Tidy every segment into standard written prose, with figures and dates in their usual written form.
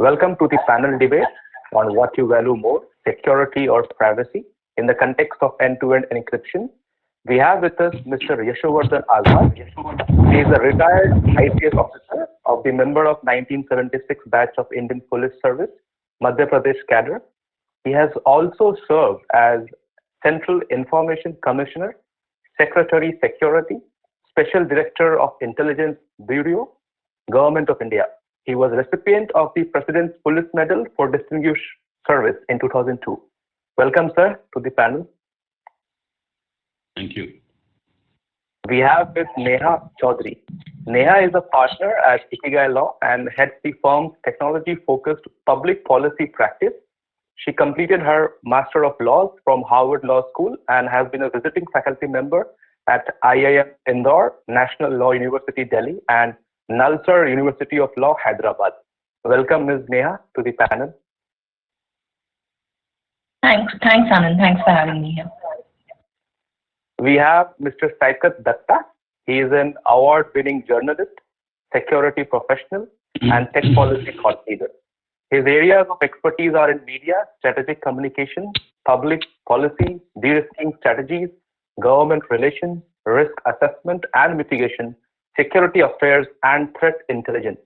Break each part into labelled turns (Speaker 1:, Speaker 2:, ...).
Speaker 1: Welcome to the panel debate on what you value more, security or privacy, in the context of end-to-end encryption. We have with us Mr. Yashovardhan Azad. He is a retired IPS officer of the member of 1976 batch of Indian Police Service, Madhya Pradesh cadre. He has also served as Central Information Commissioner, Secretary Security, Special Director of Intelligence Bureau, Government of India. He was recipient of the President's Police Medal for Distinguished Service in 2002. Welcome, sir, to the panel.
Speaker 2: Thank you.
Speaker 1: We have Ms. Neha Chaudhary. Neha is a partner at Ikigai Law and heads the firm's technology-focused public policy practice. She completed her Master of Laws from Harvard Law School and has been a visiting faculty member at IIM Indore, National Law University, Delhi, and Nalsar University of Law, Hyderabad. Welcome, Ms. Neha, to the panel.
Speaker 3: Thanks, Anand. Thanks for having me here.
Speaker 1: We have Mr. Saikat Datta. He is an award-winning journalist, security professional, and tech policy thought leader. His areas of expertise are in media, strategic communication, public policy, de-risking strategies, government relations, risk assessment and mitigation, security affairs, and threat intelligence.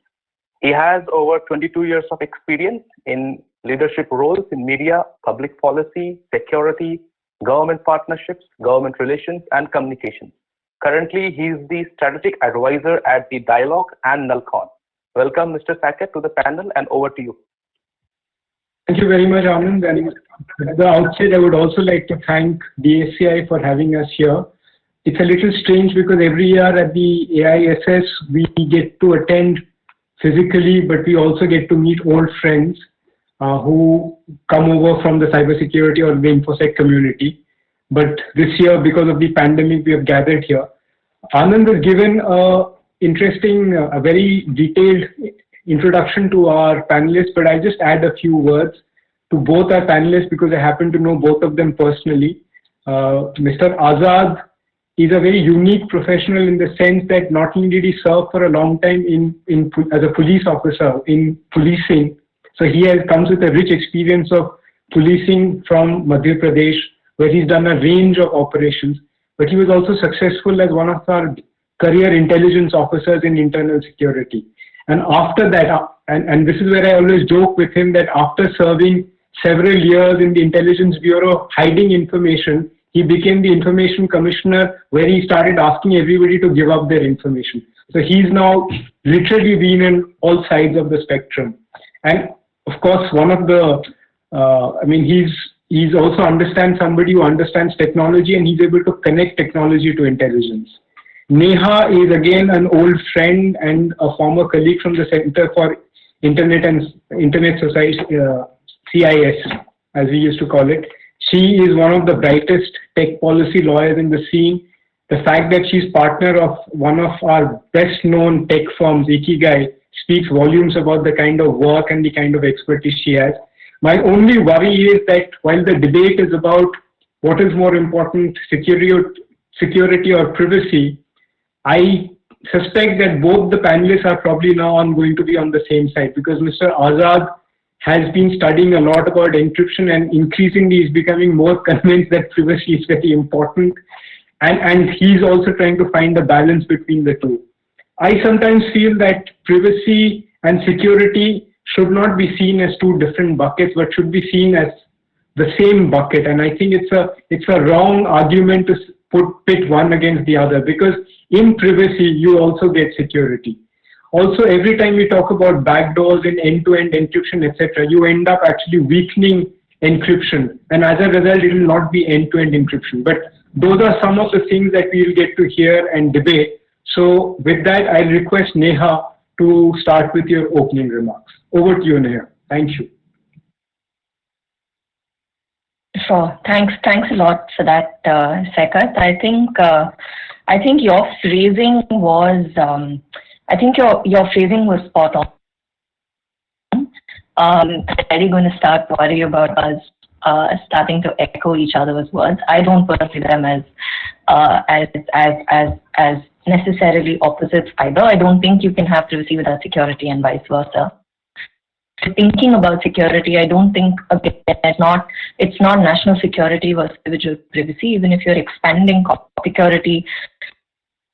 Speaker 1: He has over 22 years of experience in leadership roles in media, public policy, security, government partnerships, government relations, and communications. Currently, he is the strategic advisor at the Dialogue and Nalcon. Welcome, Mr. Saket, to the panel, and over to you.
Speaker 4: Thank you very much, Anand. And at the outset, I would also like to thank DSCI for having us here. It's a little strange because every year at the AISS, we get to attend physically, but we also get to meet old friends who come over from the cybersecurity or the InfoSec community. But this year, because of the pandemic, we have gathered here. Anand has given a very detailed introduction to our panelists, but I'll just add a few words to both our panelists because I happen to know both of them personally. Mr. Azad is a very unique professional in the sense that not only did he serve for a long time as a police officer in policing, so he comes with a rich experience of policing from Madhya Pradesh, where he's done a range of operations, but he was also successful as one of our career intelligence officers in internal security. And after that, and this is where I always joke with him that after serving several years in the Intelligence Bureau hiding information, he became the Information Commissioner, where he started asking everybody to give up their information. So he's now literally been in all sides of the spectrum. And of course, one of the, he's also understands somebody who understands technology, and he's able to connect technology to intelligence. Neha is again an old friend and a former colleague from the Center for Internet Society, CIS, as we used to call it. She is one of the brightest tech policy lawyers in the scene. The fact that she's partner of one of our best known tech firms, Ikigai, speaks volumes about the kind of work and the kind of expertise she has. My only worry is that while the debate is about what is more important, security or privacy, I suspect that both the panelists are probably now going to be on the same side, because Mr. Azad has been studying a lot about encryption and increasingly is becoming more convinced that privacy is very important. And he's also trying to find the balance between the two. I sometimes feel that privacy and security should not be seen as two different buckets, but should be seen as the same bucket. And I think it's a wrong argument to pit one against the other, because in privacy, you also get security. Also, every time we talk about backdoors in end-to-end encryption, etc., you end up actually weakening encryption. And as a result, it will not be end-to-end encryption. But those are some of the things that we will get to hear and debate. So with that, I'll request Neha to start with your opening remarks. Over to you, Neha. Thank you.
Speaker 3: Sure. Thanks a lot for that, Sekat. I think your phrasing was your phrasing was spot on. I'm really going to start worrying about us starting to echo each other's words. I don't perceive them as necessarily opposites either. I don't think you can have privacy without security and vice versa. thinking about security, I don't think it's not national security versus individual privacy. Even if you're expanding security,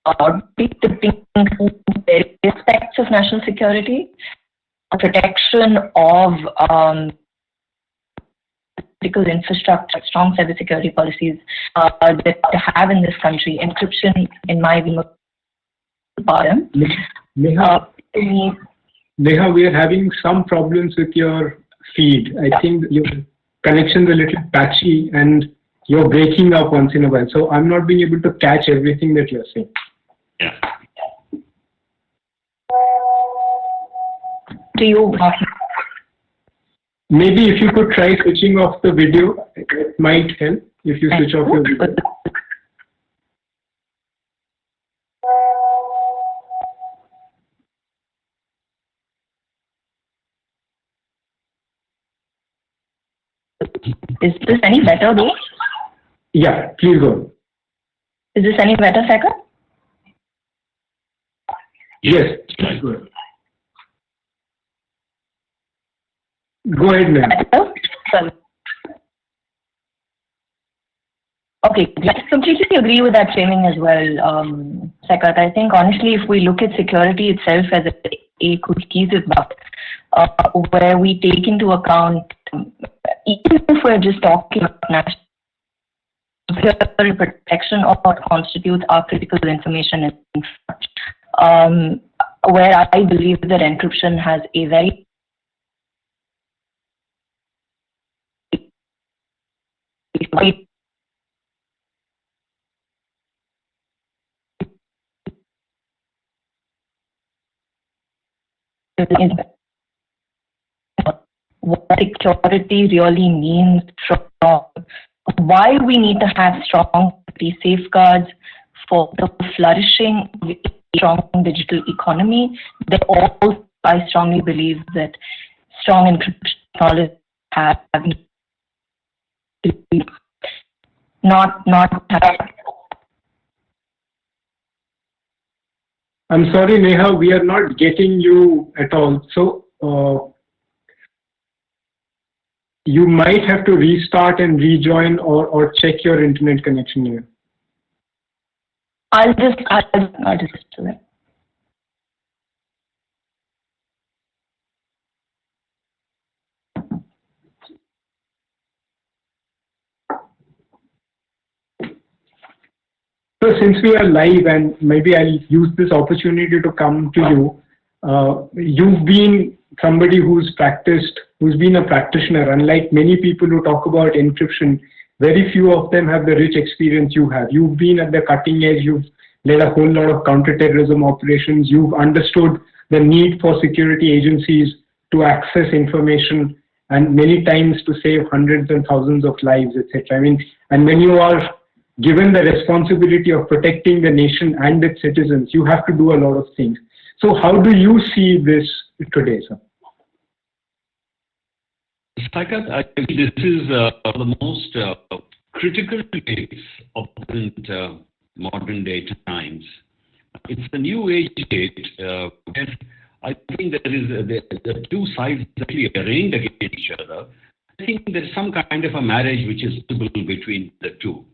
Speaker 3: or tipping to various aspects of national security, protection of critical infrastructure, strong cybersecurity policies that they have in this country. Encryption, in my view,
Speaker 4: Neha, we are having some problems with your feed. I think your connection's a little patchy and you're breaking up once in a while. So I'm not being able to catch everything that you're saying.
Speaker 2: Yeah.
Speaker 3: Do you?
Speaker 4: Maybe if you could try switching off the video, it might help if you switch off your video.
Speaker 3: Is this any better though?
Speaker 4: Yeah, please go on.
Speaker 3: Is this any better, Sekar?
Speaker 4: Yes, go ahead. Go ahead, ma'am.
Speaker 3: Sorry. Okay, I completely agree with that framing as well, Sekat. I think honestly, if we look at security itself as a cohesive bucket, where we take into account, even if we're just talking about national security protection of what constitutes our critical information, where I believe that encryption has a very what security really means, from why we need to have strong safeguards for the flourishing of a strong digital economy. They all, I strongly believe that strong encryption technology have not have.
Speaker 4: I'm sorry, Neha, we are not getting you at all. So you might have to restart and rejoin or check your internet connection here.
Speaker 3: I'll just do it.
Speaker 4: So since we are live, and maybe I'll use this opportunity to come to you, you've been somebody who's been a practitioner. Unlike many people who talk about encryption, very few of them have the rich experience you have. You've been at the cutting edge, you've led a whole lot of counterterrorism operations, you've understood the need for security agencies to access information and many times to save hundreds and thousands of lives, etc. I mean, and when you are given the responsibility of protecting the nation and its citizens, you have to do a lot of things. So how do you see this today, sir?
Speaker 2: Sakat, I think this is the most critical case of modern day times. It's a new age date. I think the two sides actually arraigned against each other. I think there's some kind of a marriage which is possible between the two.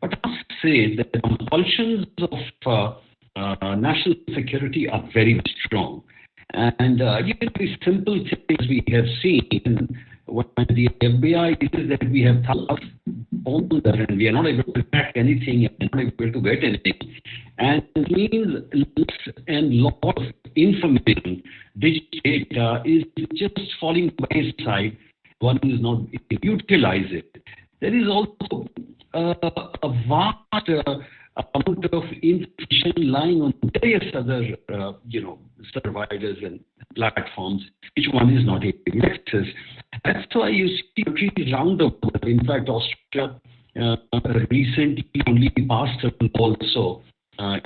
Speaker 2: But I must say that the compulsions of national security are very strong. And very simple things we have seen when the FBI is that we have thousands on that and we are not able to track anything and not able to get anything. And it means lots and lots of information, digital data is just falling by its side. One is not able to utilize it. There is also a vast amount of information lying on various other, providers and platforms, which one is not able to access. That's why you see countries around the world. In fact, Australia recently only passed a law also,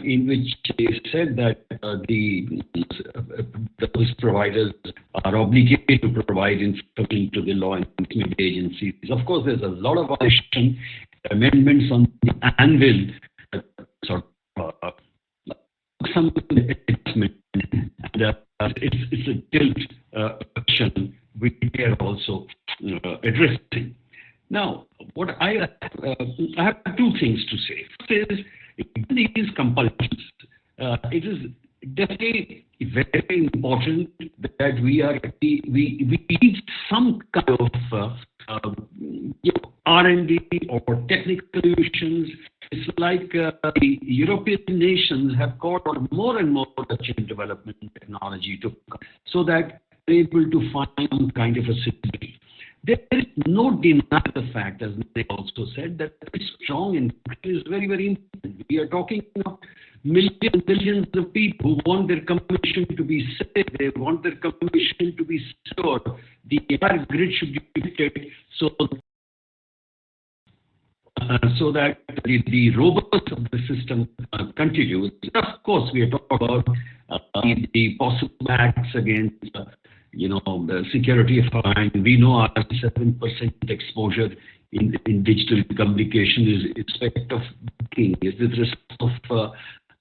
Speaker 2: in which they said that those providers are obligated to provide information to the law enforcement agencies. Of course, there's a lot of amendments on the anvil, sort of some adjustment, and it's a tilt question we are also addressing. Now, what I have two things to say. First is, these compulsions, it is definitely very important that we need some kind of R&D or technical solutions. It's like the European nations have got more and more research and development technology to so that they're able to find some kind of a system. There is no denying the fact, as they also said, that very strong encryption is very, very important. We are talking about millions and millions of people who want their communication to be safe. They want their communication to be secure. The entire grid should be encrypted so that the robustness of the system continues. Of course, we are talking about the possible acts against the security of our mind. We know our 7% exposure in digital communication is respect of banking, is with respect of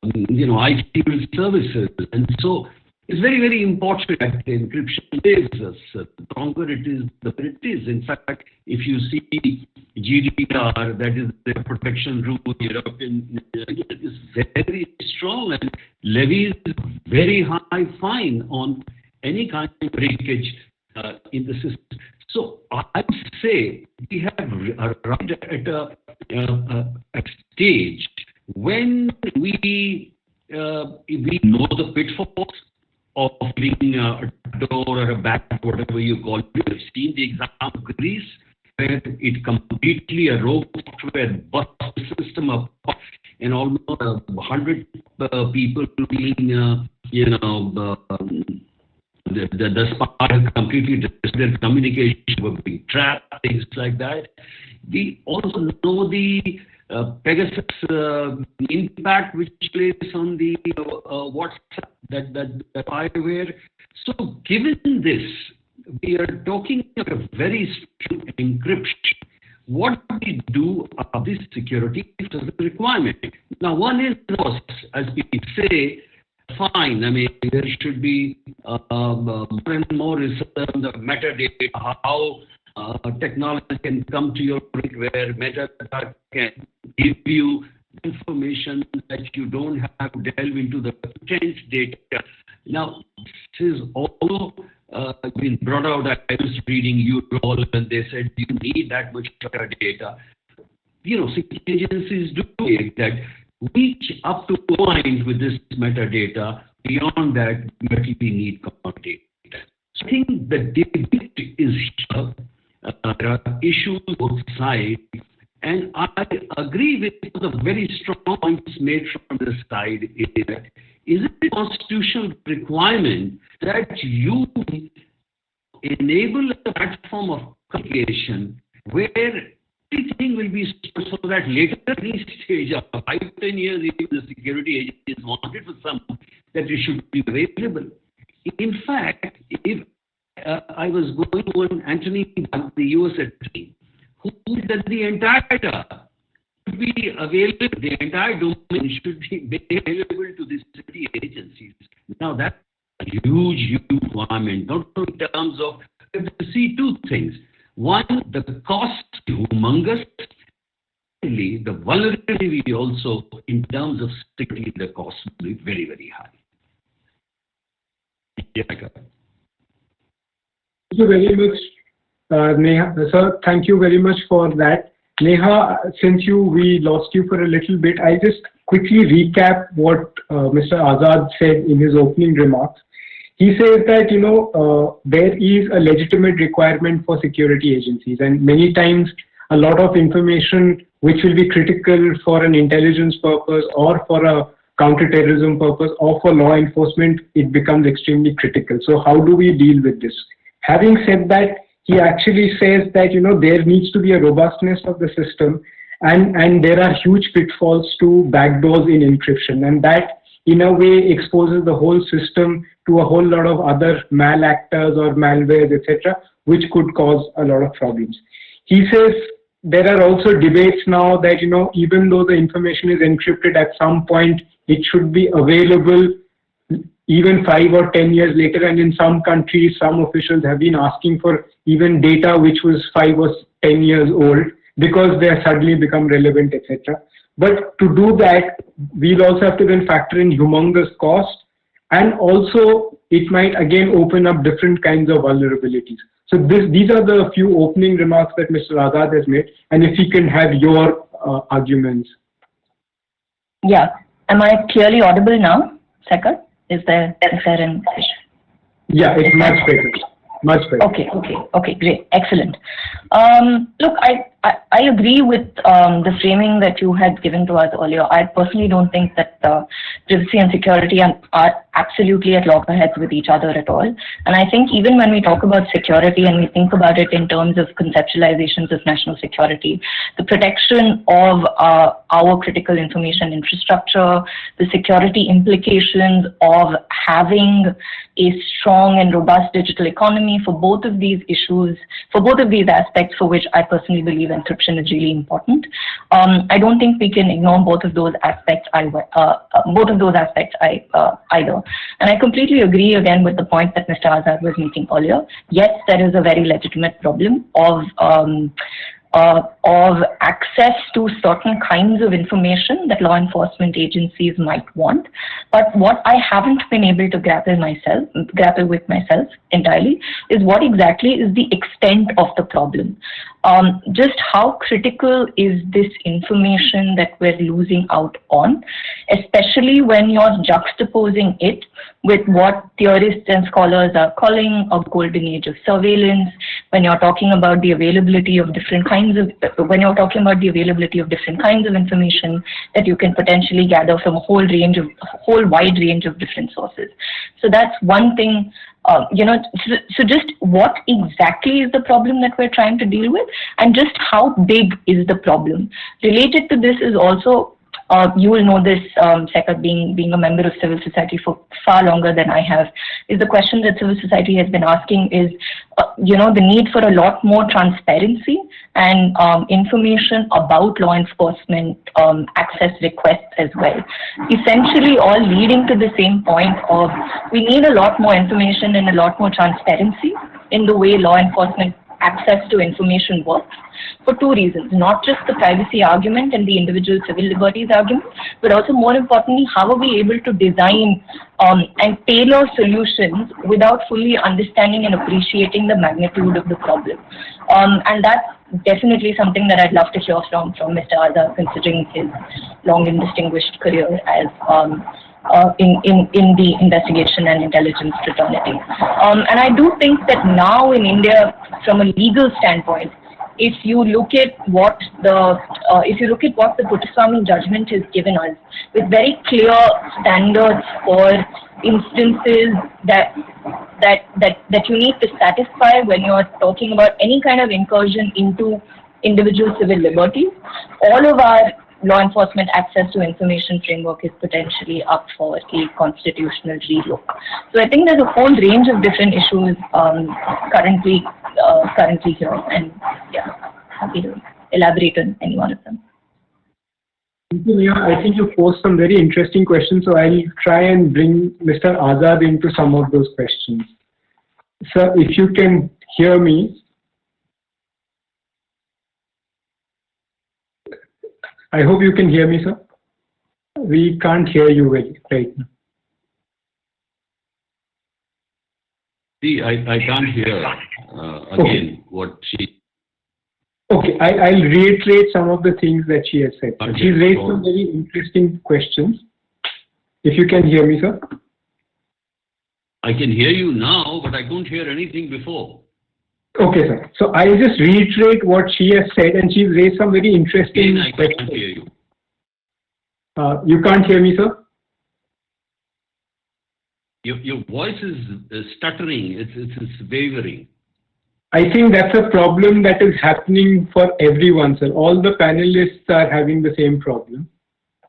Speaker 2: IT services, and so it's very, very important that the encryption saves us. The stronger it is, the better it is. In fact, if you see GDPR, that is the protection rule, European is very strong and levies very high fine on any kind of breakage in the system. So I would say we have arrived at a stage when we know the pitfalls of being a door or a back, whatever you call it. We have seen the example of Greece, where it completely a rogue software bust the system up, and almost 100 people being, the spy completely destroyed their communication, were being trapped, things like that. We also know the Pegasus impact which plays on the WhatsApp, that spyware. So given this, we are talking about a very strict encryption. What do we do about this security is a requirement? Now, one is, as people say, fine. I mean, there should be more and more research on the metadata, how technology can come to your point where metadata can give you information that you don't have to delve into the content data. Now, this is all been brought out. I was reading you all, and they said you need that much data. Security agencies do that. Reach up to a point with this metadata. Beyond that, we need common data. So I think the debate is here. There are issues both sides, and I agree with the very strong points made from the side. Is it a constitutional requirement that you enable a platform of communication where everything will be so that later at this stage of 5-10 years, if the security agencies wanted for some, that it should be available? In fact, if I was going to an Anthony, the US attorney, who said the entire data should be available, the entire domain should be available to the security agencies. Now that's a huge requirement, not only in terms of, we have to see two things. One, the cost is humongous. Secondly, the vulnerability also in terms of security, the cost will be very, very high. Yeah.
Speaker 4: Thank you very much, Neha. Sir, thank you very much for that. Neha, since we lost you for a little bit, I just quickly recap what Mr. Azad said in his opening remarks. He says that, there is a legitimate requirement for security agencies, and many times a lot of information which will be critical for an intelligence purpose or for a counterterrorism purpose or for law enforcement, it becomes extremely critical. So how do we deal with this? Having said that, he actually says that, there needs to be a robustness of the system, and there are huge pitfalls to backdoors in encryption, and that in a way exposes the whole system to a whole lot of other malactors or malwares, etc., which could cause a lot of problems. He says there are also debates now that, even though the information is encrypted, at some point it should be available even 5 or 10 years later, and in some countries, some officials have been asking for even data which was 5 or 10 years old because they have suddenly become relevant, etc. But to do that, we'll also have to then factor in humongous cost, and also it might again open up different kinds of vulnerabilities. So these are the few opening remarks that Mr. Azad has made, and if he can have your arguments.
Speaker 3: Yeah. Am I clearly audible now, Sekar? Is there an issue?
Speaker 4: Yeah, it's much better. Much better.
Speaker 3: Okay, great, excellent. Look, I agree with the framing that you had given to us earlier. I personally don't think that privacy and security are absolutely at loggerheads with each other at all. And I think even when we talk about security and we think about it in terms of conceptualizations of national security, the protection of our critical information infrastructure, the security implications of having a strong and robust digital economy, for both of these issues, for both of these aspects, for which I personally believe encryption is really important. I don't think we can ignore both of those aspects either. And I completely agree again with the point that Mr. Azad was making earlier. Yes, there is a very legitimate problem of access to certain kinds of information that law enforcement agencies might want. But what I haven't been able to grapple with myself entirely is what exactly is the extent of the problem. Just how critical is this information that we're losing out on, especially when you're juxtaposing it with what theorists and scholars are calling a golden age of surveillance, when you're talking about the availability of different kinds of information that you can potentially gather from a whole wide range of different sources. So that's one thing. So just what exactly is the problem that we're trying to deal with, and just how big is the problem? Related to this is also, you will know this, Sekar, being a member of civil society for far longer than I have, is the question that civil society has been asking is, the need for a lot more transparency and information about law enforcement access requests as well. Essentially all leading to the same point of we need a lot more information and a lot more transparency in the way law enforcement access to information works, for two reasons: not just the privacy argument and the individual civil liberties argument, but also more importantly, how are we able to design and tailor solutions without fully understanding and appreciating the magnitude of the problem. And that's definitely something that I'd love to hear from Mr. Azad, considering his long and distinguished career as in the investigation and intelligence fraternity. And I do think that now in India, from a legal standpoint, if you look at what the Puttaswamy judgment has given us, with very clear standards for instances that you need to satisfy when you are talking about any kind of incursion into individual civil liberties, all of our law enforcement access to information framework is potentially up for a constitutional relook. So I think there's a whole range of different issues currently here, and yeah, happy to elaborate on any one of them.
Speaker 4: Thank you, Neha. I think you posed some very interesting questions, so I'll try and bring Mr. Azad into some of those questions. Sir, if you can hear me. I hope you can hear me, sir. We can't hear you right now.
Speaker 2: See, I can't hear again what she...
Speaker 4: Okay, I'll reiterate some of the things that she has said.
Speaker 2: Okay,
Speaker 4: she's raised some very interesting questions. If you can hear me, sir.
Speaker 2: I can hear you now, but I couldn't hear anything before.
Speaker 4: Okay, sir. So I'll just reiterate what she has said, and she's raised some very interesting
Speaker 2: I
Speaker 4: questions.
Speaker 2: can't hear you.
Speaker 4: You can't hear me, sir?
Speaker 2: Your voice is stuttering. It's wavering.
Speaker 4: I think that's a problem that is happening for everyone, sir. All the panelists are having the same problem.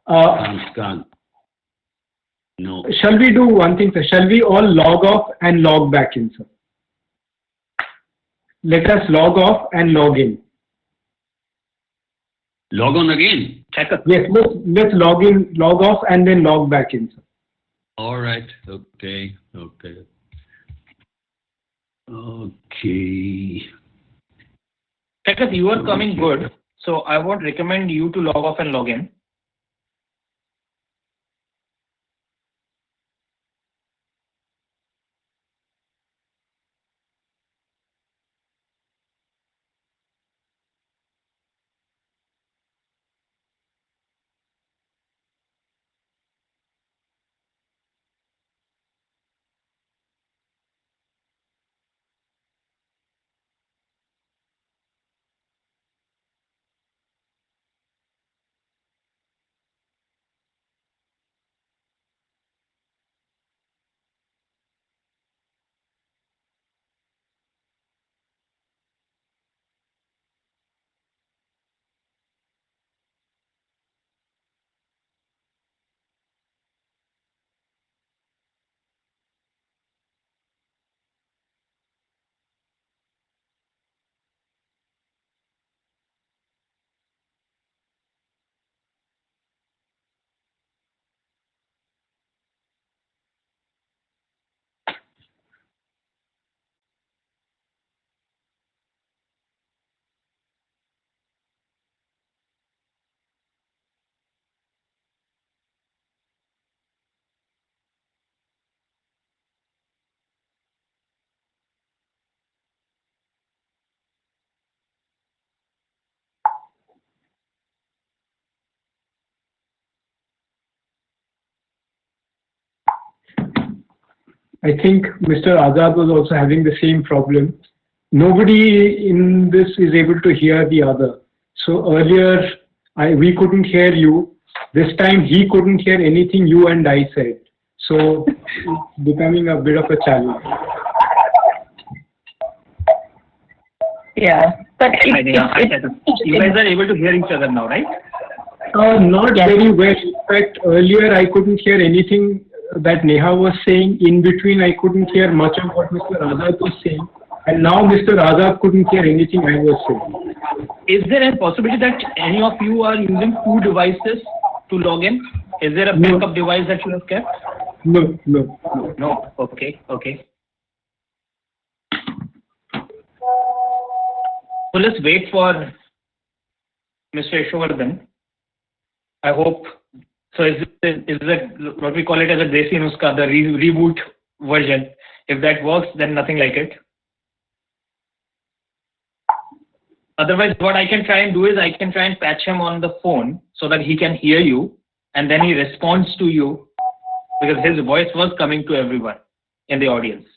Speaker 2: Can't. No.
Speaker 4: Shall we do one thing, sir? Shall we all log off and log back in, sir? Let us log off and log in.
Speaker 2: Log on again.
Speaker 4: Yes, let's log off and then log back in, sir.
Speaker 2: All right. Okay. Okay. Okay.
Speaker 5: Saikath, you are coming good, so I would recommend you to log off and log in.
Speaker 4: I think Mr. Azad was also having the same problem. Nobody in this is able to hear the other. So earlier, we couldn't hear you. This time, he couldn't hear anything you and I said. So it's becoming a bit of a challenge.
Speaker 3: Yeah, but
Speaker 5: You guys are able to hear each other now, right?
Speaker 4: Not very well. In fact, earlier I couldn't hear anything that Neha was saying. In between, I couldn't hear much of what Mr. Azad was saying. And now Mr. Azad couldn't hear anything I was saying.
Speaker 5: Is there a possibility that any of you are using two devices to log in? Is there a backup device that you have kept?
Speaker 4: No.
Speaker 5: No. Okay. Okay. So let's wait for Mr. Yashovardhan. I hope. So is it what we call it as a Desi Nuska, the reboot version? If that works, then nothing like it. Otherwise, what I can try and do is I can try and patch him on the phone so that he can hear you and then he responds to you because his voice was coming to everyone in the audience.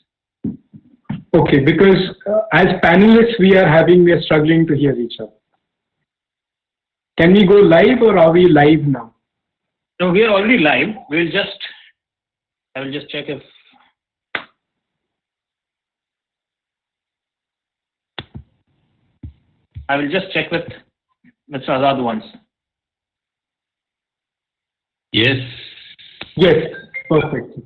Speaker 4: Okay, because as panelists we are struggling to hear each other. Can we go live or are we live now?
Speaker 5: No, we are already live. I will just check if. I will just check with Mr. Azad once.
Speaker 2: Yes.
Speaker 4: Yes, perfect.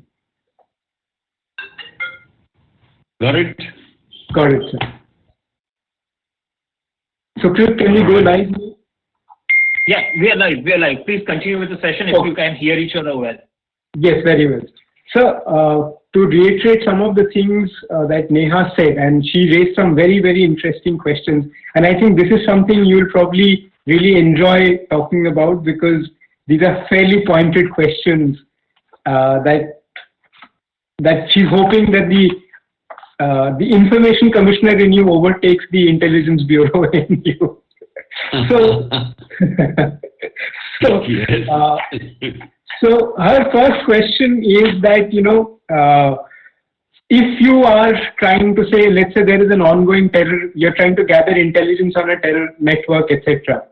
Speaker 2: Got it?
Speaker 4: Got it, sir. So, Chris, can we go live?
Speaker 5: Yeah, we are live. We are live. Please continue with the session if you can hear each other well.
Speaker 4: Yes, very well. So, to reiterate some of the things that Neha said, and she raised some very, very interesting questions. And I think this is something you'll probably really enjoy talking about because these are fairly pointed questions that she's hoping that the information commissioner in you overtakes the intelligence bureau in you. So, so her first question is that, if you are trying to say, let's say there is an ongoing terror, you're trying to gather intelligence on a terror network, etc.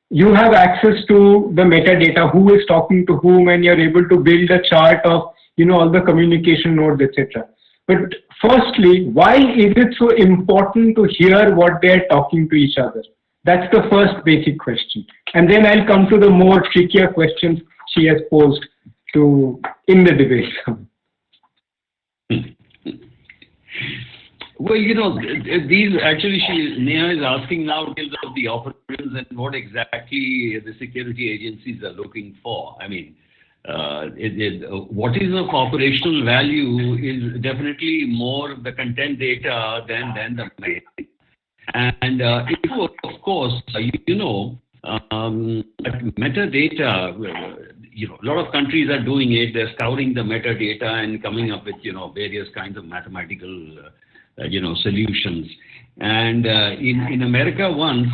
Speaker 4: You have access to the metadata, who is talking to whom, and you're able to build a chart of, all the communication nodes, etc. But firstly, why is it so important to hear what they're talking to each other? That's the first basic question. And then I'll come to the more trickier questions she has posed in the debate.
Speaker 2: Well, these actually, Neha is asking now in terms of the operations and what exactly the security agencies are looking for. I mean, what is of operational value is definitely more the content data than the meta. And if you, of course, metadata, a lot of countries are doing it. They're scouring the metadata and coming up with, various kinds of mathematical, solutions. And in America once,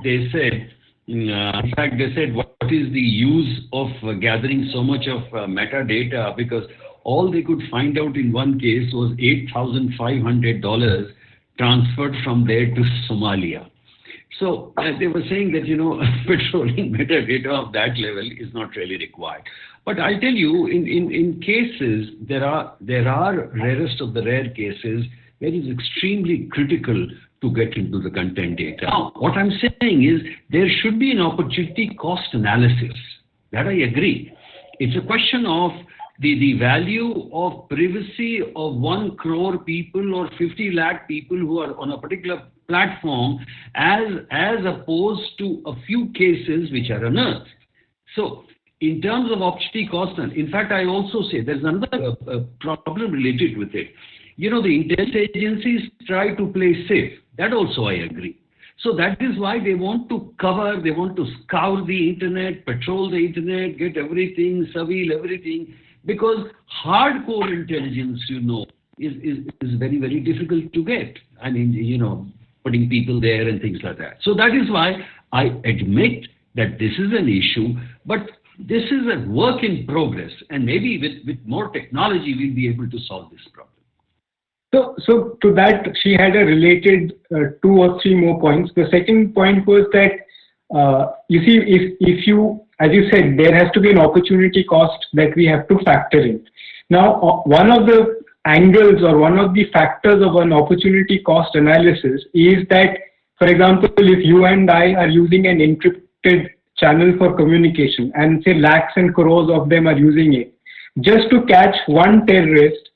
Speaker 2: they said, in fact, they said, what is the use of gathering so much of metadata? Because all they could find out in one case was $8,500 transferred from there to Somalia. So they were saying that, patrolling metadata of that level is not really required. But I'll tell you, in cases, there are rarest of the rare cases where it is extremely critical to get into the content data. Now, what I'm saying is there should be an opportunity cost analysis. That I agree. It's a question of the value of privacy of 1 crore people or 50 lakh people who are on a particular platform as opposed to a few cases which are unearthed. So in terms of opportunity cost, in fact, I also say there's another problem related with it. The intelligence agencies try to play safe. That also I agree. So that is why they want to scour the internet, patrol the internet, get everything, surveil everything, because hardcore intelligence, is very, very difficult to get. I mean, putting people there and things like that. So that is why I admit that this is an issue, but this is a work in progress, and maybe with more technology, we'll be able to solve this problem.
Speaker 4: So to that, she had a related 2 or 3 more points. The second point was that, you see, if you, as you said, there has to be an opportunity cost that we have to factor in. Now, one of the angles or one of the factors of an opportunity cost analysis is that, for example, if you and I are using an encrypted channel for communication and say lakhs and crores of them are using it, just to catch one terrorist,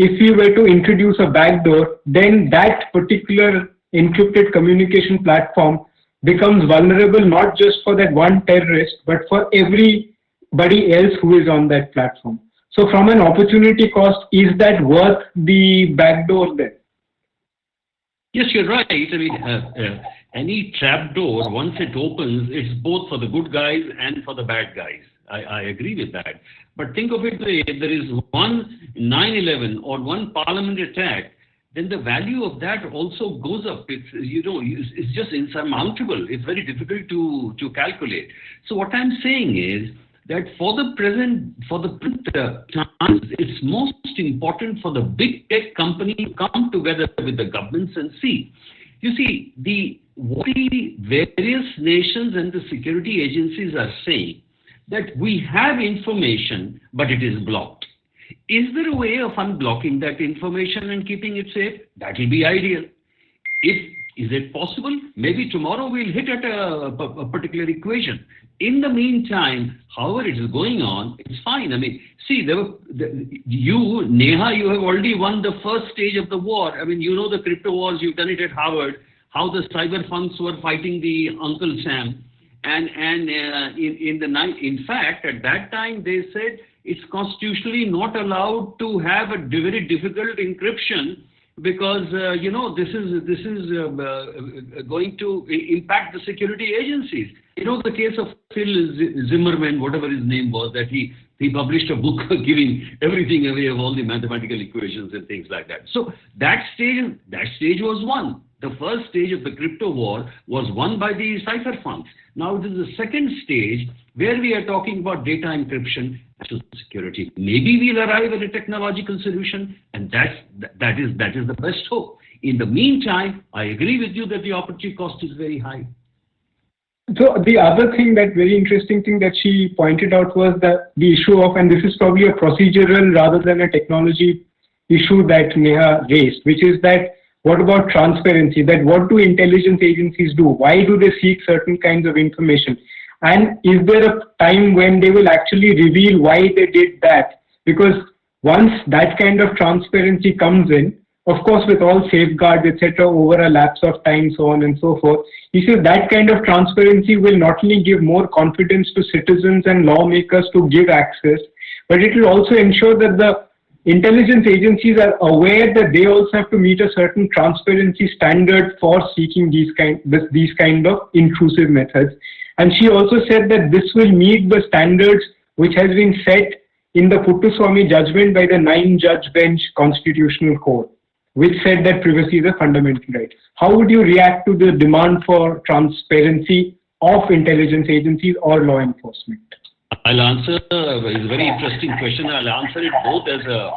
Speaker 4: if we were to introduce a backdoor, then that particular encrypted communication platform becomes vulnerable not just for that one terrorist, but for everybody else who is on that platform. So from an opportunity cost, is that worth the backdoor then?
Speaker 2: Yes, you're right. I mean, any trapdoor, once it opens, it's both for the good guys and for the bad guys. I agree with that. But think of it, if there is one 9/11 or one parliament attack, then the value of that also goes up. It's just insurmountable. It's very difficult to calculate. So what I'm saying is that for the present times, it's most important for the big tech company to come together with the governments and see. You see, what the various nations and the security agencies are saying, that we have information, but it is blocked. Is there a way of unblocking that information and keeping it safe? That will be ideal. Is it possible? Maybe tomorrow we'll hit at a particular equation. In the meantime, however it is going on, it's fine. I mean, see, Neha, you have already won the first stage of the war. I mean, the crypto wars, you've done it at Harvard, how the cyber punks were fighting the Uncle Sam. And in fact, at that time, they said it's constitutionally not allowed to have a very difficult encryption because, this is going to impact the security agencies. The case of Phil Zimmerman, whatever his name was, that he published a book giving everything away of all the mathematical equations and things like that. So that stage was won. The first stage of the crypto war was won by the cypherpunks. Now it is the second stage where we are talking about data encryption and security. Maybe we'll arrive at a technological solution, and that is the best hope. In the meantime, I agree with you that the opportunity cost is very high.
Speaker 4: So the other thing, that very interesting thing that she pointed out was the issue of, and this is probably a procedural rather than a technology issue that Neha raised, which is that what about transparency? That what do intelligence agencies do? Why do they seek certain kinds of information? And is there a time when they will actually reveal why they did that? Because once that kind of transparency comes in, of course, with all safeguards, etc., over a lapse of time, so on and so forth. He says that kind of transparency will not only give more confidence to citizens and lawmakers to give access, but it will also ensure that the intelligence agencies are aware that they also have to meet a certain transparency standard for seeking these kind of intrusive methods. And she also said that this will meet the standards which has been set in the Puttaswamy judgment by the 9-judge bench Constitutional Court, which said that privacy is a fundamental right. How would you react to the demand for transparency of intelligence agencies or law enforcement?
Speaker 2: I'll answer. It's a very interesting question. I'll answer it both as a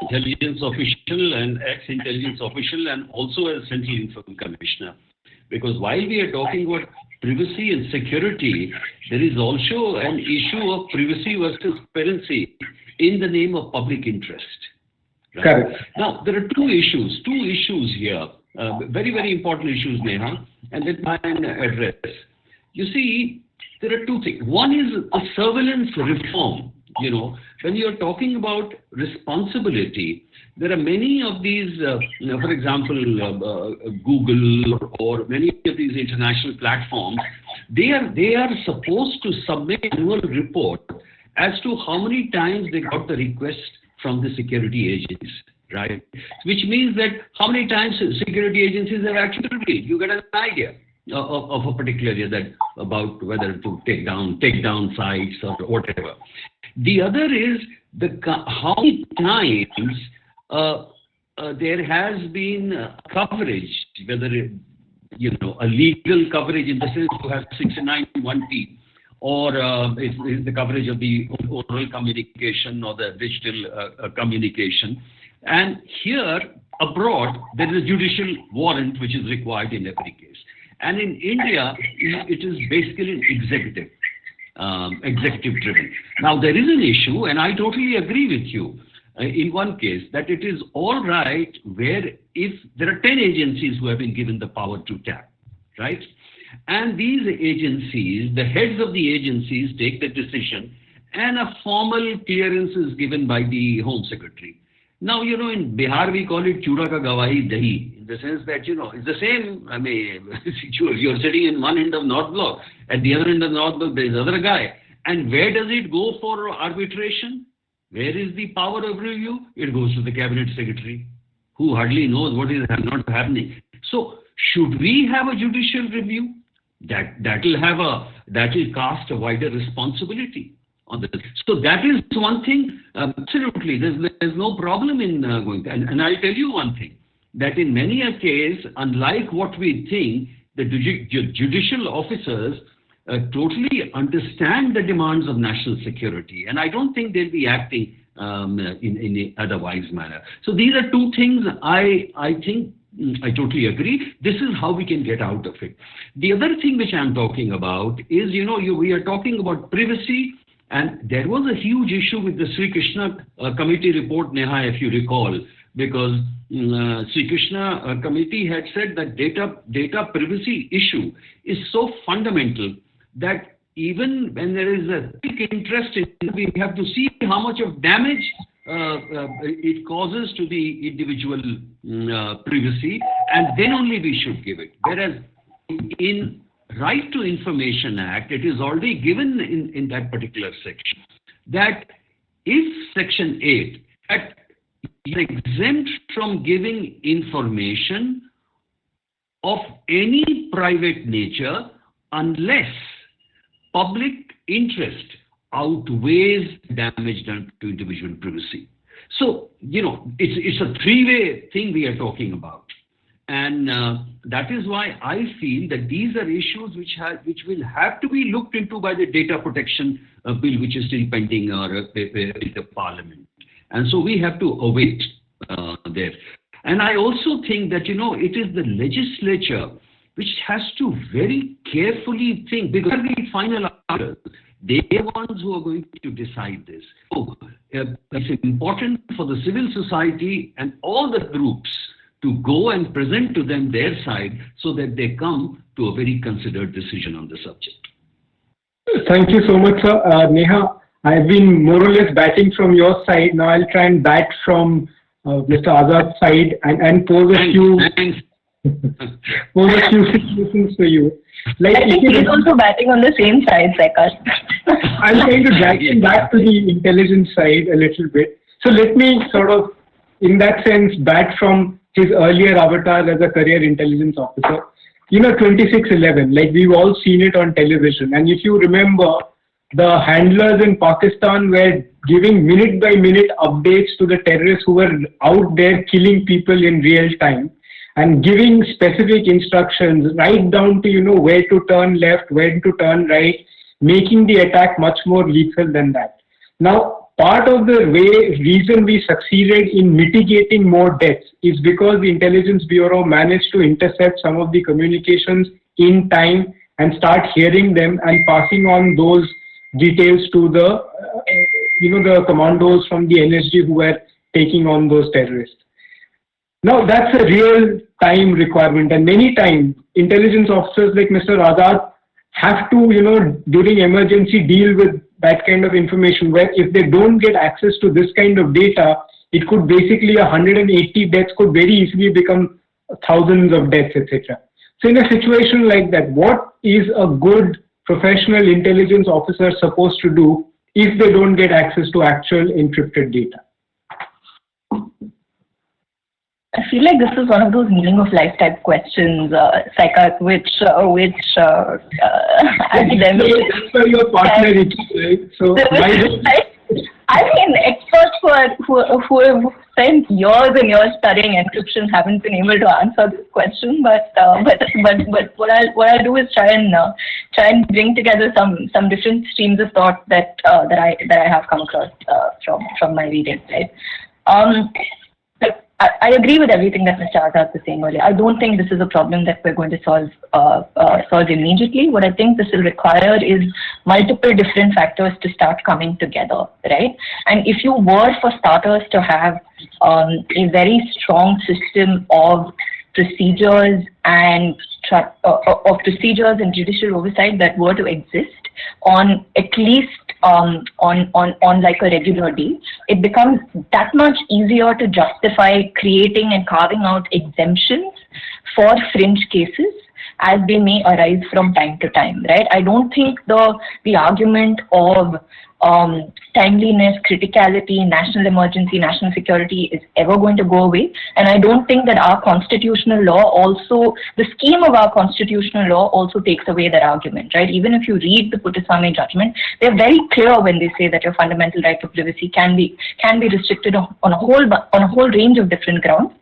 Speaker 2: intelligence official and ex-intelligence official, and also as Central Information Commissioner. Because while we are talking about privacy and security, there is also an issue of privacy versus transparency in the name of public interest. Right?
Speaker 4: Correct.
Speaker 2: Now, there are two issues here, very, very important issues, Neha, and that I can address. You see, there are two things. One is a surveillance reform. When you're talking about responsibility, there are many of these, for example, Google or many of these international platforms, they are supposed to submit an annual report as to how many times they got the request from the security agencies, right? Which means that how many times security agencies have actually read. You get an idea of a particular area that about whether to take down sites or whatever. The other is how many times there has been coverage, whether a legal coverage in the sense you have 691T, or is the coverage of the oral communication or the digital communication. And here abroad there is a judicial warrant which is required in every case. And in India, it is basically an executive driven. Now there is an issue, and I totally agree with you in one case, that it is all right where if there are 10 agencies who have been given the power to tap, right? And these agencies, the heads of the agencies take the decision, and a formal clearance is given by the Home Secretary. Now, in Bihar, we call it chuda ka gawahi dahi, in the sense that, it's the same. I mean, you're sitting in one end of North Block, at the other end of North Block, there's other guy. And where does it go for arbitration? Where is the power of review? It goes to the Cabinet Secretary, who hardly knows what is not happening. So, should we have a judicial review? That will cast a wider responsibility on this. So that is one thing. Absolutely, there's no problem in going. And I'll tell you one thing, that in many a case, unlike what we think, the judicial officers totally understand the demands of national security, and I don't think they'll be acting in a otherwise manner. So these are two things I think. I totally agree. This is how we can get out of it. The other thing which I'm talking about is, we are talking about privacy, and there was a huge issue with the Sri Krishna committee report, Neha, if you recall, because Sri Krishna committee had said that data privacy issue is so fundamental that even when there is a big interest in it, we have to see how much of damage it causes to the individual privacy, and then only we should give it. Whereas in Right to Information Act, it is already given in that particular section that if Section 8, that you're exempt from giving information of any private nature unless public interest outweighs damage done to individual privacy. So, it's a three-way thing we are talking about. And that is why I feel that these are issues which will have to be looked into by the data protection bill, which is still pending in the parliament. And so we have to await there. And I also think that, it is the legislature which has to very carefully think, because the final arbiters, they are the ones who are going to decide this. So it's important for the civil society and all the groups to go and present to them their side so that they come to a very considered decision on the subject.
Speaker 4: Thank you so much, sir. Neha, I've been more or less batting from your side. Now I'll try and bat from Mr. Azad's side and pose a few situations for you. Like,
Speaker 3: I think he's also batting on the same side, Sekhar.
Speaker 4: I'm trying to drag him back to the intelligence side a little bit. So let me sort of, in that sense, bat from his earlier avatar as a career intelligence officer. 2611, like we've all seen it on television. And if you remember, the handlers in Pakistan were giving minute by minute updates to the terrorists who were out there killing people in real time and giving specific instructions right down to, where to turn left, when to turn right, making the attack much more lethal than that. Now, part of the reason we succeeded in mitigating more deaths is because the Intelligence Bureau managed to intercept some of the communications in time and start hearing them and passing on those details to the commandos from the NSG who were taking on those terrorists. Now, that's a real time requirement, and many times intelligence officers like Mr. Azad have to, during emergency, deal with that kind of information, where if they don't get access to this kind of data, it could basically 180 deaths could very easily become thousands of deaths, etc. So in a situation like that, what is a good professional intelligence officer supposed to do if they don't get access to actual encrypted data?
Speaker 3: I feel like this is one of those meaning of life type questions, Sekhar, which academics.
Speaker 4: That's why your partner is, right? So
Speaker 3: I mean, experts who have spent years and years studying encryption haven't been able to answer this question. But what I'll do is try and bring together some different streams of thought that I have come across from my reading. Right. I agree with everything that Mr. Azad was saying earlier. I don't think this is a problem that we're going to solve immediately. What I think this will require is multiple different factors to start coming together, right? And if you were, for starters, to have a very strong system of procedures and judicial oversight that were to exist on at least on like a regular day, it becomes that much easier to justify creating and carving out exemptions for fringe cases as they may arise from time to time, right? I don't think the argument of timeliness, criticality, national emergency, national security is ever going to go away. And I don't think that our constitutional law also, the scheme of our constitutional law also takes away that argument, right? Even if you read the Puttaswamy judgment, they're very clear when they say that your fundamental right to privacy can be restricted on a whole range of different grounds.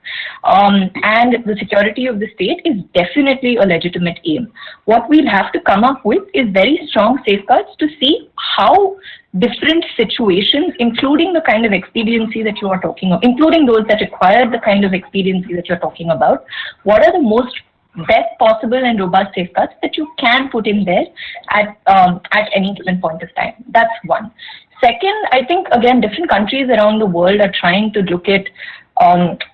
Speaker 3: And the security of the state is definitely a legitimate aim. What we'll have to come up with is very strong safeguards to see how different situations, including the kind of expediency that you are talking about, including those that require the kind of expediency that you're talking about, what are the most best possible and robust safeguards that you can put in there at any given point of time. That's one. Second, I think, again, different countries around the world are trying to look at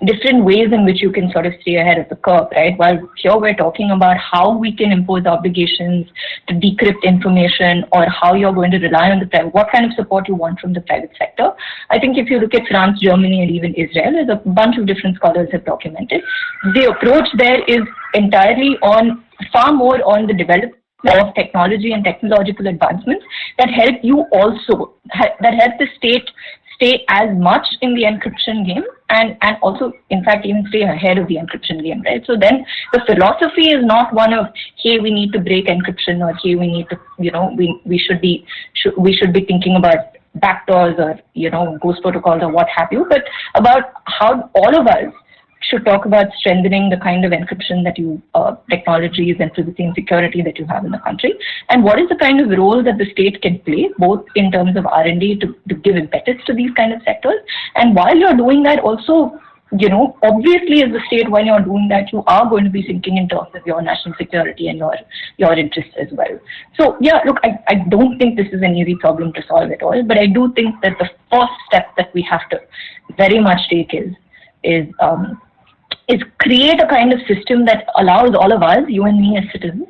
Speaker 3: different ways in which you can sort of stay ahead of the curve, right? While here we're talking about how we can impose obligations to decrypt information or how you're going to rely on what kind of support you want from the private sector. I think if you look at France, Germany, and even Israel, as a bunch of different scholars have documented, the approach there is entirely far more on the development of technology and technological advancements that help the state stay as much in the encryption game and also, in fact, even stay ahead of the encryption game, right? So then the philosophy is not one of, hey, we need to break encryption, or hey, we need to, we should be thinking about backdoors or, ghost protocols or what have you, but about how all of us should talk about strengthening the kind of encryption that technologies and privacy and security that you have in the country, and what is the kind of role that the state can play, both in terms of R&D to give impetus to these kind of sectors, and while you're doing that also, obviously as the state, while you're doing that, you are going to be thinking in terms of your national security and your interests as well. So yeah, look, I don't think this is an easy problem to solve at all, but I do think that the first step that we have to very much take is create a kind of system that allows all of us, you and me as citizens,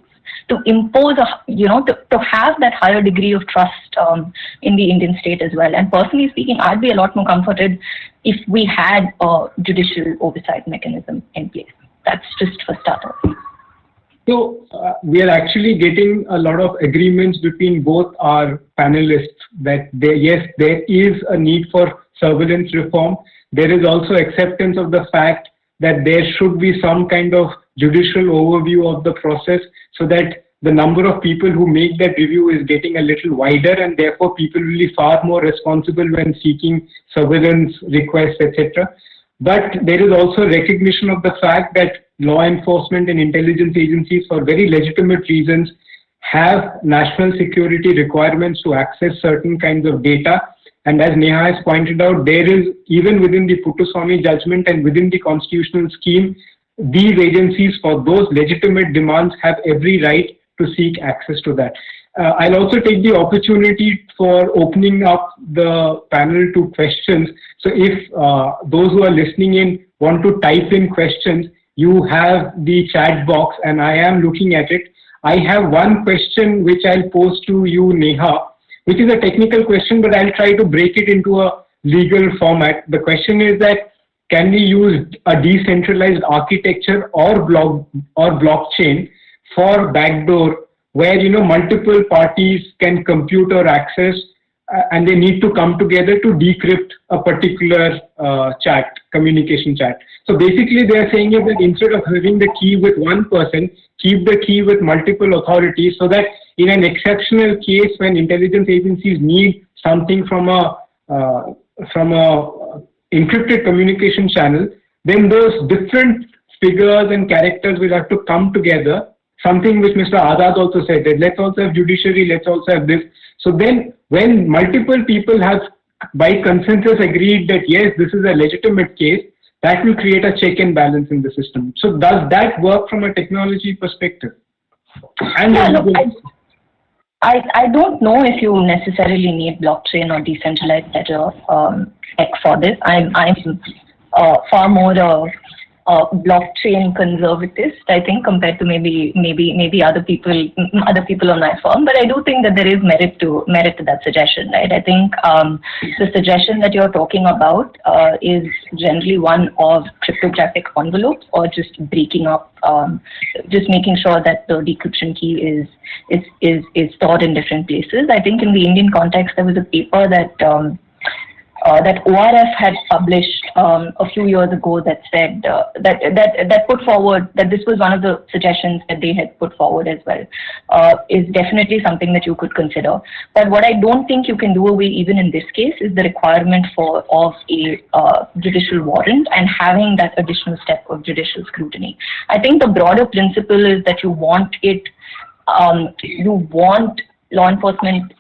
Speaker 3: to impose to have that higher degree of trust in the Indian state as well. And personally speaking, I'd be a lot more comforted if we had a judicial oversight mechanism in place. That's just for starters.
Speaker 4: So we are actually getting a lot of agreements between both our panelists that yes, there is a need for surveillance reform. There is also acceptance of the fact that there should be some kind of judicial overview of the process so that the number of people who make that review is getting a little wider, and therefore people will be far more responsible when seeking surveillance requests, etc. But there is also recognition of the fact that law enforcement and intelligence agencies, for very legitimate reasons, have national security requirements to access certain kinds of data. And as Neha has pointed out, there is, even within the Puttaswamy judgment and within the constitutional scheme, these agencies, for those legitimate demands, have every right to seek access to that. I'll also take the opportunity for opening up the panel to questions. So if those who are listening in want to type in questions, you have the chat box and I am looking at it. I have one question which I'll pose to you, Neha, which is a technical question, but I'll try to break it into a legal format. The question is that, can we use a decentralized architecture or blockchain for backdoor, where multiple parties can compute or access, and they need to come together to decrypt a particular communication chat. So basically they are saying that instead of having the key with one person, keep the key with multiple authorities, so that in an exceptional case when intelligence agencies need something from a encrypted communication channel, then those different figures and characters will have to come together. Something which Mr. Azad also said, that let's also have judiciary, let's also have this. So then when multiple people have by consensus agreed that yes, this is a legitimate case, that will create a check and balance in the system. So does that work from a technology perspective? And
Speaker 3: yeah, look, I don't know if you necessarily need blockchain or decentralized ledger tech for this. I'm far more blockchain conservatist, I think, compared to maybe other people on my firm. But I do think that there is merit to that suggestion, right? I think the suggestion that you're talking about is generally one of cryptographic envelopes, or just breaking up, just making sure that the decryption key is stored in different places. I think in the Indian context, there was a paper that ORF had published a few years ago that said that put forward that this was one of the suggestions that they had put forward as well, is definitely something that you could consider. But what I don't think you can do away even in this case is the requirement of a judicial warrant and having that additional step of judicial scrutiny. I think the broader principle is that you want law enforcement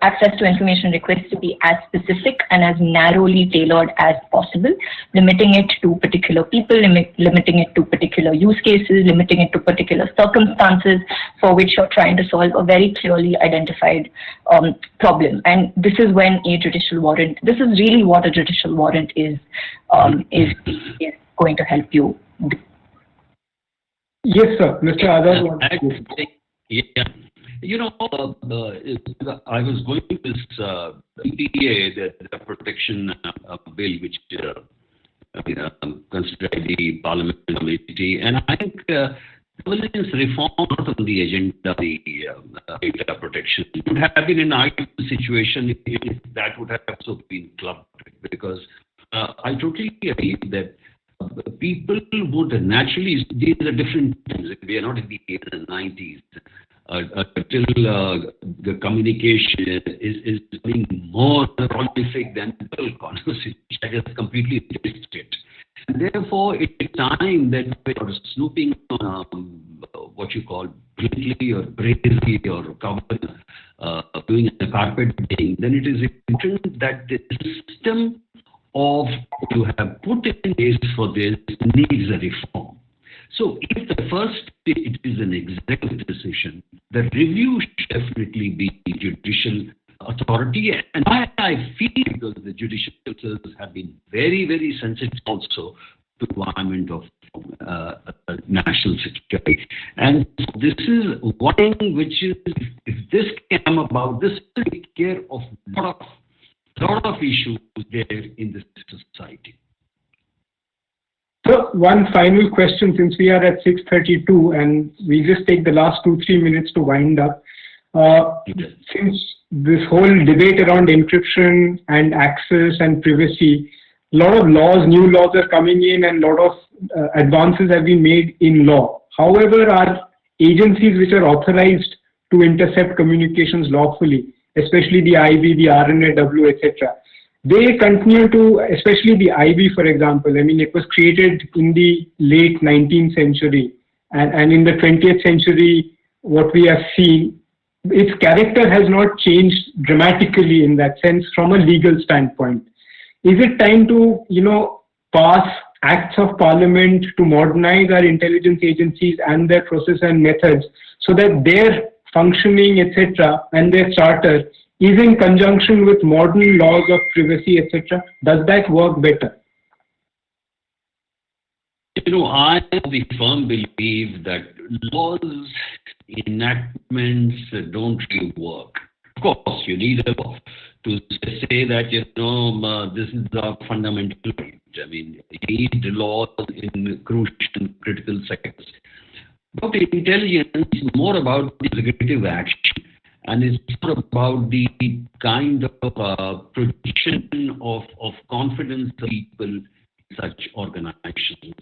Speaker 3: access to information requests to be as specific and as narrowly tailored as possible, limiting it to particular people, limiting it to particular use cases, limiting it to particular circumstances for which you're trying to solve a very clearly identified problem. And this is when a judicial warrant, this is really what a judicial warrant is going to help you do.
Speaker 4: Yes, sir. Mr. Azad.
Speaker 2: Yeah. I was going to this EPA, the protection bill, which considered the Parliament committee, and I think surveillance reform not on the agenda of the data protection. It would have been an ideal situation if that would have also been clubbed, because I totally agree that people would naturally, these are different times. We are not in the 80s and 90s. Till the communication is being more prolific than the conversation, that is completely restricted. And therefore, it's time that we are snooping on what you call blatantly or bravely or doing a carpet begging. Then it is important that the system of what you have put in place for this needs a reform. So if the first it is an executive decision, the review should definitely be judicial authority. And why I feel, because the judicial services have been very, very sensitive also to the requirement of national security. And this is one thing which is, if this came about, this will take care of lot of issues there in this society.
Speaker 4: So one final question, since we are at 6:32 and we just take the last 2-3 minutes to wind up. Since this whole debate around encryption and access and privacy, a lot of new laws are coming in, and a lot of advances have been made in law. However, our agencies which are authorized to intercept communications lawfully, especially the IB, the RNAW, etc., they continue to, especially the IB, for example. I mean, it was created in the late 19th century, and in the 20th century, what we have seen, its character has not changed dramatically in that sense from a legal standpoint. Is it time to, pass acts of parliament to modernize our intelligence agencies and their process and methods so that their functioning, etc., and their charter is in conjunction with modern laws of privacy, etc.? Does that work better?
Speaker 2: I have the firm belief that laws, enactments don't really work. Of course, you need a law to say that, this is our fundamental right. I mean, you need laws in crucial and critical sectors. But intelligence is more about the executive action, and it's more about the kind of projection of confidence of people in such organizations.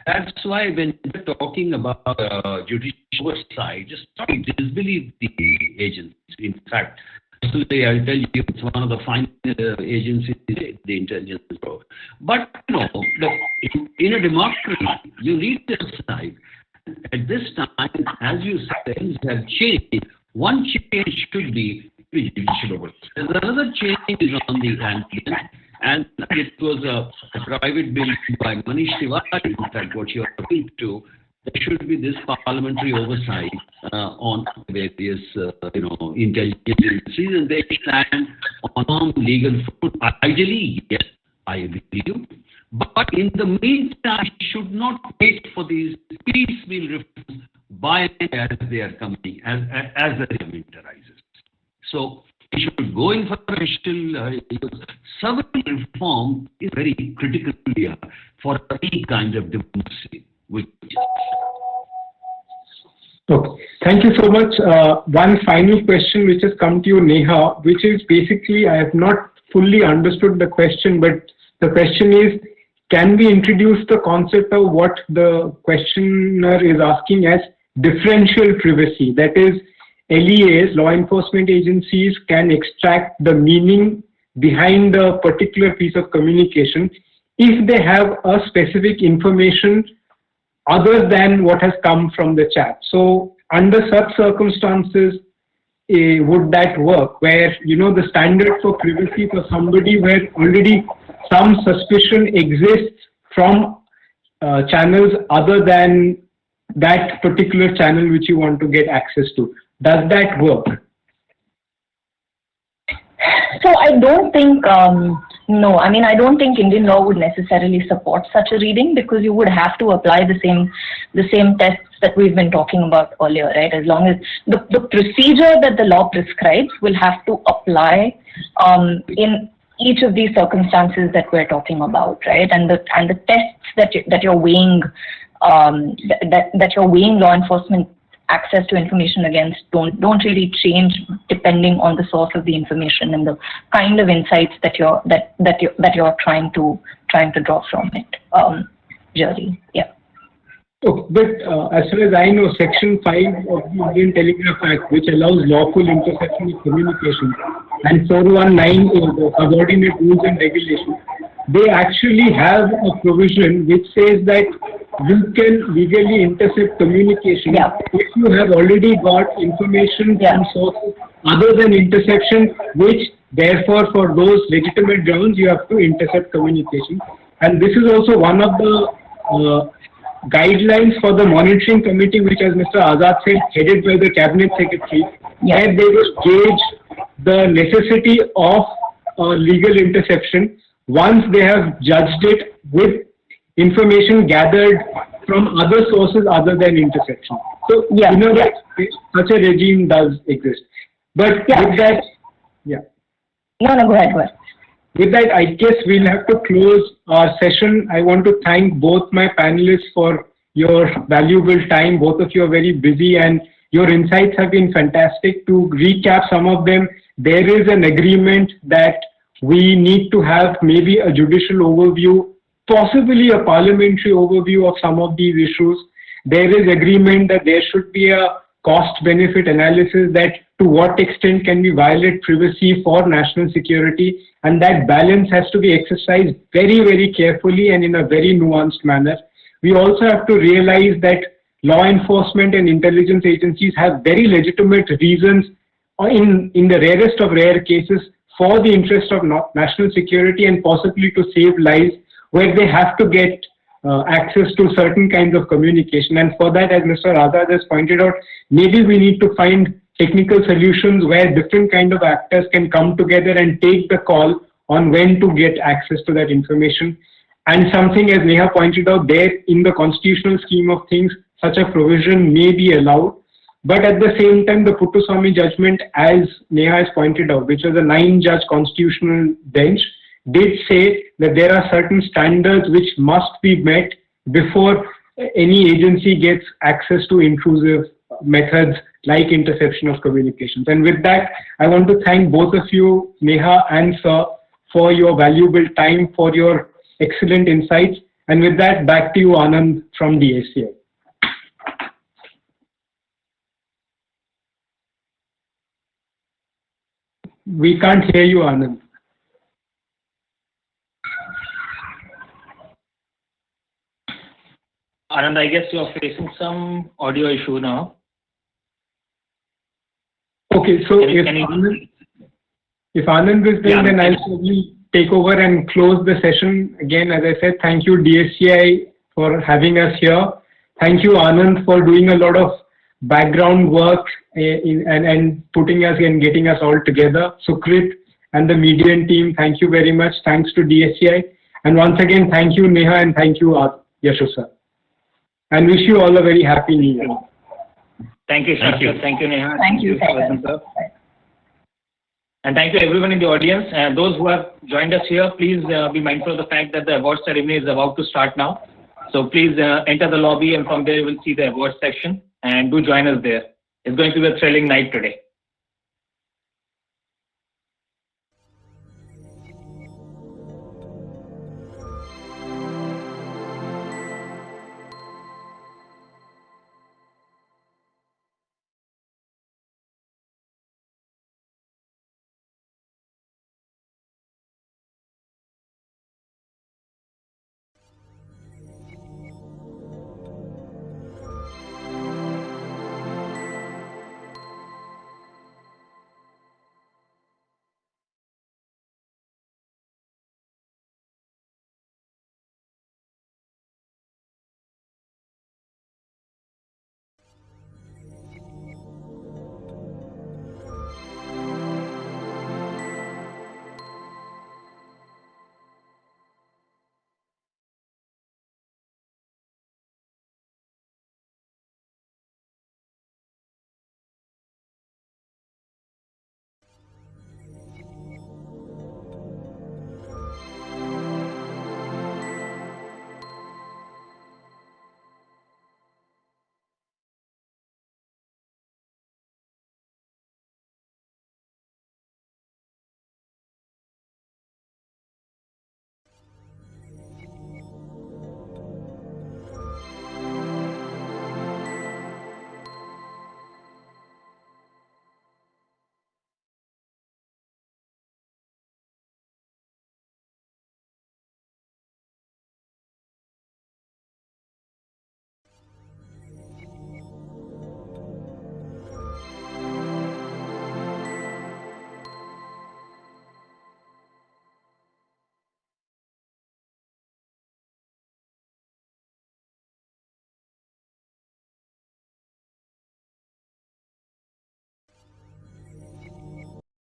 Speaker 2: That's why when we're talking about judicial oversight, just don't disbelieve the agencies. In fact, today I'll tell you, it's one of the finest agencies in the intelligence world. But in a democracy, you need to decide. At this time, as you said, things have changed. One change should be judicial oversight. There's another change is on the anti, and it was a private bill by Manish Tiwari. In fact, what you're referring to, there should be this parliamentary oversight on various, intelligence agencies, and they stand on legal foot. Ideally, yes, I agree with you. But in the meantime, you should not wait for these piecemeal reforms by and as they are coming, as the government arises. So we should go in for civil reform is very critical here for any kind of democracy.
Speaker 4: Okay. Thank you so much. One final question which has come to you, Neha, which is basically, I have not fully understood the question, but the question is, can we introduce the concept of what the questioner is asking as differential privacy? That is, LEAs, law enforcement agencies, can extract the meaning behind a particular piece of communication if they have a specific information other than what has come from the chat. So under such circumstances, would that work? Where, the standard for privacy for somebody where already some suspicion exists from channels other than that particular channel which you want to get access to. Does that work?
Speaker 3: So I don't think, no, I mean, I don't think Indian law would necessarily support such a reading, because you would have to apply the same tests that we've been talking about earlier, right? As long as the procedure that the law prescribes will have to apply in each of these circumstances that we're talking about, right? And the tests that you're weighing, that you're weighing law enforcement access to information against don't really change depending on the source of the information and the kind of insights that you're trying to draw from it. Really, yeah.
Speaker 4: Okay, but as far as I know, Section 5 of the Indian Telegraph Act, which allows lawful interception of communication, and 419A, the subordinate rules and regulations, they actually have a provision which says that you can legally intercept communication if you have already got information from sources other than interception, which therefore for those legitimate grounds you have to intercept communication. And this is also one of the guidelines for the monitoring committee, which, as Mr. Azad said, headed by the cabinet secretary, where they will gauge the necessity of legal interception. Once they have judged it with information gathered from other sources other than interception. So,
Speaker 3: Yeah,
Speaker 4: you know,
Speaker 3: yeah.
Speaker 4: that such a regime does exist. But
Speaker 3: Yeah.
Speaker 4: with that, yeah.
Speaker 3: No, go ahead.
Speaker 4: With that, I guess we'll have to close our session. I want to thank both my panelists for your valuable time. Both of you are very busy and your insights have been fantastic. To recap some of them, there is an agreement that we need to have maybe a judicial overview, possibly a parliamentary overview of some of these issues. There is agreement that there should be a cost-benefit analysis, that to what extent can we violate privacy for national security, and that balance has to be exercised very, very carefully and in a very nuanced manner. We also have to realize that law enforcement and intelligence agencies have very legitimate reasons, in the rarest of rare cases, for the interest of national security and possibly to save lives, where they have to get access to certain kinds of communication. And for that, as Mr. Azad has pointed out, maybe we need to find technical solutions where different kind of actors can come together and take the call on when to get access to that information. And something, as Neha pointed out, there in the constitutional scheme of things, such a provision may be allowed. But at the same time, the Puttaswamy judgment, as Neha has pointed out, which was a 9-judge constitutional bench, did say that there are certain standards which must be met before any agency gets access to intrusive methods like interception of communications. And with that, I want to thank both of you, Neha and Sir, for your valuable time, for your excellent insights. And with that, back to you, Anand, from the ACI. We can't hear you, Anand.
Speaker 5: Anand, I guess you're facing some audio issue now.
Speaker 4: Okay, so
Speaker 5: Can
Speaker 4: if Anand is there, then I'll probably take over and close the session. Again, as I said, thank you DSCI for having us here. Thank you Anand for doing a lot of background work and putting us and getting us all together. Sukrit and the Median team, thank you very much. Thanks to DSCI. And once again, thank you Neha and thank you Yashu sir. And wish you all a very happy New Year.
Speaker 5: Thank you,
Speaker 2: Thank you.
Speaker 5: Shastra. Thank you, Neha.
Speaker 3: Thank you,
Speaker 5: sir. And thank you everyone in the audience. And those who have joined us here, please be mindful of the fact that the award ceremony is about to start now. So please enter the lobby and from there you will see the award section and do join us there. It's going to be a thrilling night today.